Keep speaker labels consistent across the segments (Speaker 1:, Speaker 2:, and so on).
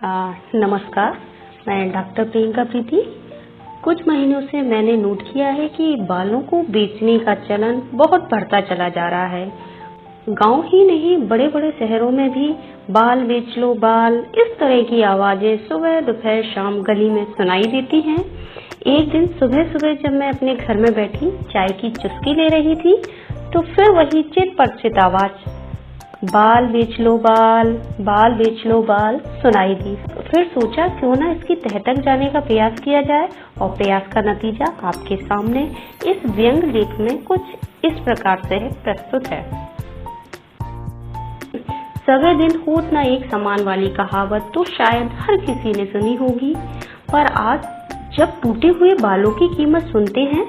Speaker 1: नमस्कार, मैं डॉक्टर प्रियंका प्रीति। कुछ महीनों से मैंने नोट किया है कि बालों को बेचने का चलन बहुत बढ़ता चला जा रहा है। गांव ही नहीं, बड़े बड़े शहरों में भी बाल बेच लो बाल, इस तरह की आवाजें सुबह दोपहर शाम गली में सुनाई देती हैं। एक दिन सुबह सुबह जब मैं अपने घर में बैठी चाय की चुस्की ले रही थी तो फिर वही चित परिचित आवाज बाल बेच लो बाल सुनाई दी। फिर सोचा क्यों ना इसकी तह तक जाने का प्रयास किया जाए, और प्रयास का नतीजा आपके सामने इस व्यंग लेख में कुछ इस प्रकार से प्रस्तुत है। सवे दिन होत ना एक समान वाली कहावत तो शायद हर किसी ने सुनी होगी, पर आज जब टूटे हुए बालों की कीमत सुनते हैं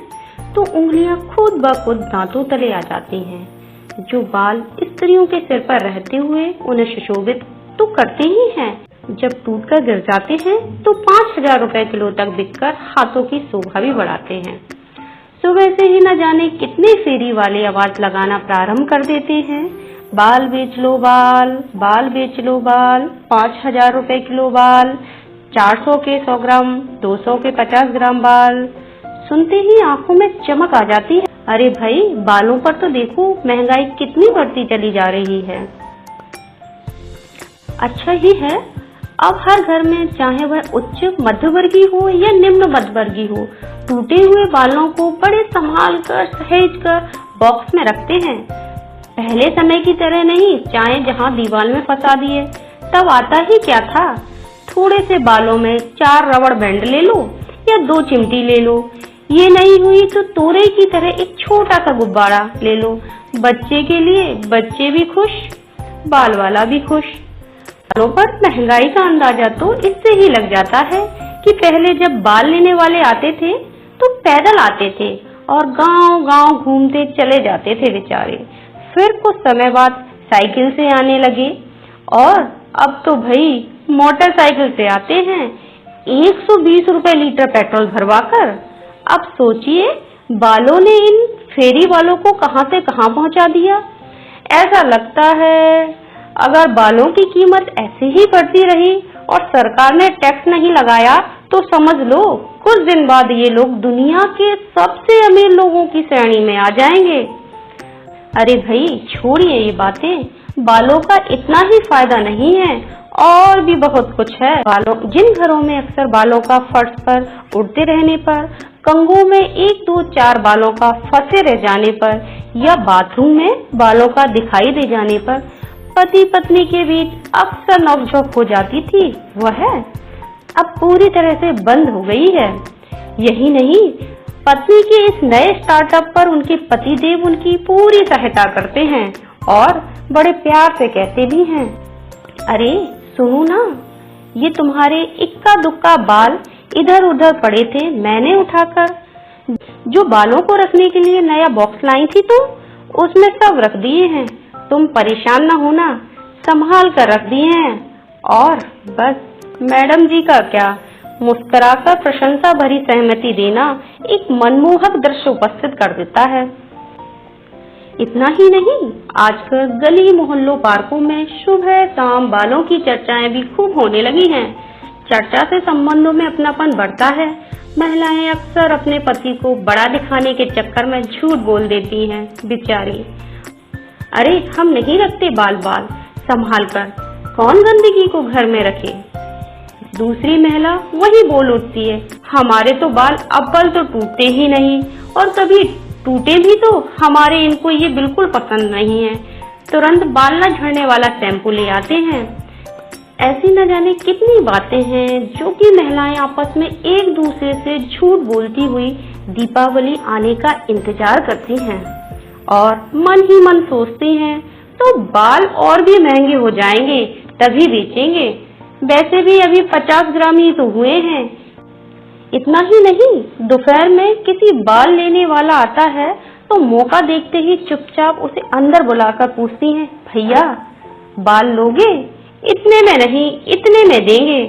Speaker 1: तो उंगलियां खुद ब खुद दांतों तले आ जाती हैं। जो बाल स्त्रियों के सिर पर रहते हुए उन्हें सुशोभित तो करते ही हैं, जब टूटकर गिर जाते हैं तो 5,000 रुपए किलो तक बिककर हाथों की शोभा भी बढ़ाते हैं। सुबह से ही न जाने कितने फेरी वाले आवाज लगाना प्रारंभ कर देते हैं। बाल बेच लो बाल 5,000 रुपए किलो बाल, 400 के 100 ग्राम, 200 के 50 ग्राम बाल। सुनते ही आंखों में चमक आ जाती है। अरे भाई, बालों पर तो देखो महंगाई कितनी बढ़ती चली जा रही है। अच्छा ही है, अब हर घर में चाहे वह उच्च मध्यवर्गीय हो या निम्न मध्यवर्गीय हो, टूटे हुए बालों को बड़े संभाल कर सहेज कर बॉक्स में रखते हैं। पहले समय की तरह नहीं, चाहे जहां दीवार में फंसा दिए। तब आता ही क्या था, थोड़े से बालों में 4 रबड़ बैंड ले लो या 2 चिमटी ले लो। ये नहीं हुई तो तोरई की तरह एक छोटा सा गुब्बारा ले लो। बच्चे के लिए बच्चे भी खुश, बाल वाला भी खुश। बालों पर महंगाई का अंदाजा तो इससे ही लग जाता है कि पहले जब बाल लेने वाले आते थे तो पैदल आते थे और गांव-गांव घूमते चले जाते थे बेचारे। फिर कुछ समय बाद साइकिल से आने लगे और अब तो भाई मोटरसाइकिल से आते हैं, 120 रुपए लीटर पेट्रोल भरवाकर। अब सोचिए बालों ने इन फेरी वालों को कहां से कहां पहुंचा दिया। ऐसा लगता है अगर बालों की कीमत ऐसे ही बढ़ती रही और सरकार ने टैक्स नहीं लगाया तो समझ लो कुछ दिन बाद ये लोग दुनिया के सबसे अमीर लोगों की श्रेणी में आ जाएंगे। अरे भाई छोड़िए ये बातें, बालों का इतना ही फायदा नहीं है, और भी बहुत कुछ है। जिन घरों में अक्सर बालों का फर्श पर उड़ते रहने पर, कंघों में 1, 2, 4 बालों का फंसे रह जाने पर या बाथरूम में बालों का दिखाई दे जाने पर पति पत्नी के बीच अक्सर नोकझोंक हो जाती थी, वह अब पूरी तरह से बंद हो गई है। यही नहीं, पत्नी के इस नए स्टार्टअप पर उनके पतिदेव उनकी पूरी सहायता करते हैं और बड़े प्यार से कहते भी हैं, अरे सुनो ना, ये तुम्हारे इक्का दुक्का बाल इधर उधर पड़े थे, मैंने उठाकर जो बालों को रखने के लिए नया बॉक्स लाई थी तो उसमें सब रख दिए हैं। तुम परेशान ना होना, संभाल कर रख दिए हैं। और बस मैडम जी का क्या, मुस्कुराकर प्रशंसा भरी सहमति देना एक मनमोहक दृश्य उपस्थित कर देता है। इतना ही नहीं, आजकल गली मोहल्लों पार्कों में सुबह शाम बालों की चर्चाएं भी खूब होने लगी हैं। चर्चा से संबंधों में अपनापन बढ़ता है। महिलाएं अक्सर अपने पति को बड़ा दिखाने के चक्कर में झूठ बोल देती हैं बेचारी। अरे हम नहीं रखते बाल संभाल कर, कौन गंदगी को घर में रखे। दूसरी महिला वही बोल उठती है, हमारे तो बाल अव्वल तो टूटते ही नहीं, और कभी टूटे भी तो हमारे इनको ये बिल्कुल पसंद नहीं है। तुरंत बाल न झड़ने वाला शैम्पू ले आते हैं। ऐसी न जाने कितनी बातें हैं जो कि महिलाएं आपस में एक दूसरे से झूठ बोलती हुई दीपावली आने का इंतजार करती हैं और मन ही मन सोचती हैं तो बाल और भी महंगे हो जाएंगे तभी बेचेंगे। वैसे भी अभी 50 ग्राम ही तो हुए हैं। इतना ही नहीं, दोपहर में किसी बाल लेने वाला आता है तो मौका देखते ही चुपचाप उसे अंदर बुलाकर पूछती हैं, भैया बाल लोगे? इतने में नहीं, इतने में देंगे।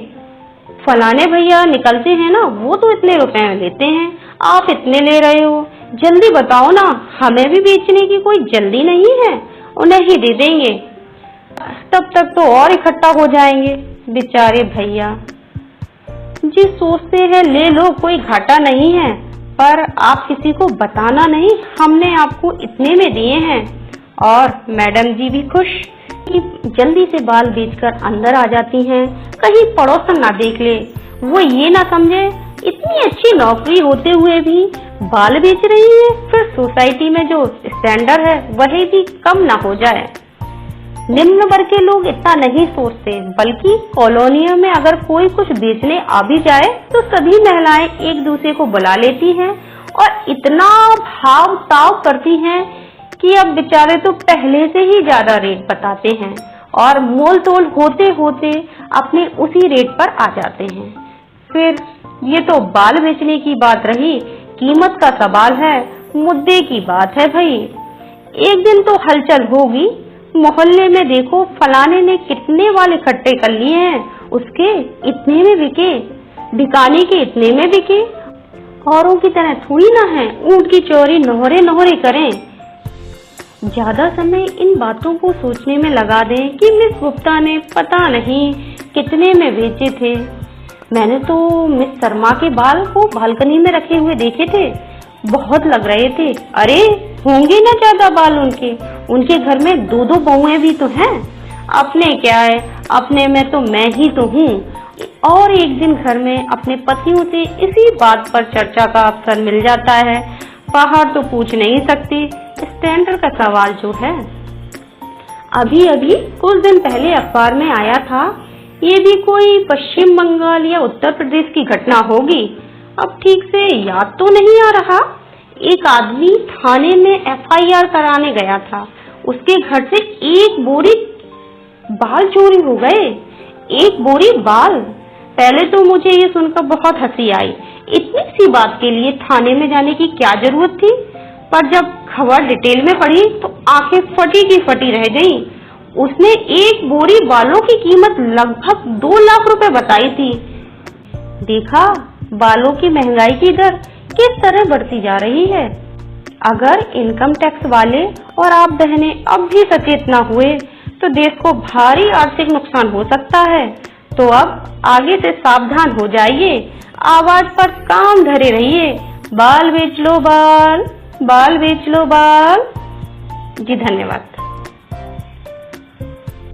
Speaker 1: फलाने भैया निकलते हैं ना, वो तो इतने रुपए में लेते हैं, आप इतने ले रहे हो, जल्दी बताओ ना, हमें भी बेचने की कोई जल्दी नहीं है, उन्हें ही दे देंगे। तब तक तो और इकट्ठा हो जाएंगे। बेचारे भैया जी सोचते हैं ले लो कोई घाटा नहीं है, पर आप किसी को बताना नहीं, हमने आपको इतने में दिए हैं। और मैडम जी भी खुश कि जल्दी से बाल बेचकर अंदर आ जाती हैं, कहीं पड़ोसन ना देख ले, वो ये ना समझे इतनी अच्छी नौकरी होते हुए भी बाल बेच रही है, फिर सोसाइटी में जो स्टैंडर्ड है वही भी कम ना हो जाए। निम्न वर्ग के लोग इतना नहीं सोचते, बल्कि कॉलोनियों में अगर कोई कुछ बेचने आ भी जाए तो सभी महिलाएं एक दूसरे को बुला लेती हैं और इतना भाव ताव करती हैं कि अब बेचारे तो पहले से ही ज्यादा रेट बताते हैं और मोल तोल होते होते अपने उसी रेट पर आ जाते हैं। फिर ये तो बाल बेचने की बात रही, कीमत का सवाल है, मुद्दे की बात है भाई। एक दिन तो हलचल होगी, मोहल्ले में देखो फलाने ने कितने वाले इकट्ठे कर लिए हैं, उसके इतने में बिके, ढिकाने के इतने में बिके। औरों की तरह थोड़ी ना है ऊंट की चोरी नोहरे नोहरे करें। ज्यादा समय इन बातों को सोचने में लगा दें कि मिस गुप्ता ने पता नहीं कितने में बेचे थे। मैंने तो मिस शर्मा के बाल को बालकनी में रखे हुए देखे थे, बहुत लग रहे थे। अरे होंगे ना ज्यादा बाल उनके घर में दो दो बहुएं भी तो हैं। अपने क्या है, अपने में तो मैं ही तो हूँ। और एक दिन घर में अपने पतियों से इसी बात पर चर्चा का अवसर मिल जाता है। बाहर तो पूछ नहीं सकती, स्टैंडर्ड का सवाल जो है। अभी अभी कुछ दिन पहले अखबार में आया था, ये भी कोई पश्चिम बंगाल या उत्तर प्रदेश की घटना होगी, अब ठीक से याद तो नहीं आ रहा। एक आदमी थाने में FIR कराने गया था, उसके घर से एक बोरी बाल चोरी हो गए। एक बोरी बाल। पहले तो मुझे ये सुनकर बहुत हंसी आई, इतनी सी बात के लिए थाने में जाने की क्या जरूरत थी। पर जब खबर डिटेल में पढ़ी तो आंखें फटी की फटी रह गईं। उसने एक बोरी बालों की कीमत लगभग 2 लाख रुपए बताई थी। देखा बालों की महंगाई की दर किस तरह बढ़ती जा रही है। अगर इनकम टैक्स वाले और आप बहनें अब भी सचेत न हुए तो देश को भारी आर्थिक नुकसान हो सकता है। तो अब आगे से सावधान हो जाइए, आवाज पर काम धरे रहिए। बाल बेच लो बाल, बाल बेच लो बाल। जी धन्यवाद।